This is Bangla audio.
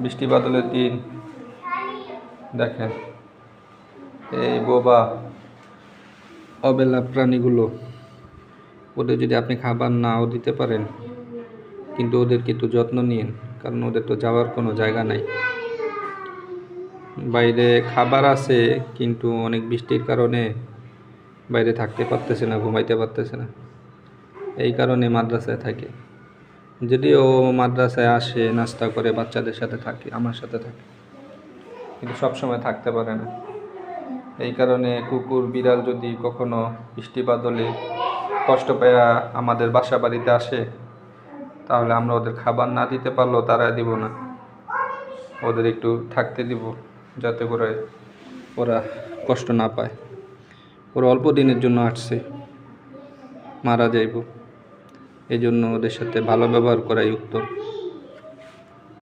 বৃষ্টি বাদলের দিন দেখেন এই বোবা অবেলা প্রাণীগুলো, ওদের যদি আপনি খাবার নাও দিতে পারেন কিন্তু ওদেরকে একটু যত্ন নিন, কারণ ওদের তো যাওয়ার কোনো জায়গা নাই। বাইরে খাবার আছে কিন্তু অনেক বৃষ্টির কারণে বাইরে থাকতে পারতেছে না, ঘুমাইতে পারতেছে না, এই কারণে মাদ্রাসায় থাকে। যদিও মাদ্রাসায় আসে, নাস্তা করে, বাচ্চাদের সাথে থাকে, আমার সাথে থাকে, কিন্তু সবসময় থাকতে পারে না। এই কারণে কুকুর বিড়াল যদি কখনো বৃষ্টি বাদলে কষ্ট পেয়ে আমাদের বাসা বাড়িতে আসে, তাহলে আমরা ওদের খাবার না দিতে পারলেও তারা দিব না, ওদের একটু থাকতে দিব, যাতে করে ওরা কষ্ট না পায়। ওরা অল্প দিনের জন্য আসছে, মারা যাইব, এই জন্য ওদের সাথে ভালো ব্যবহার করাই উত্তম।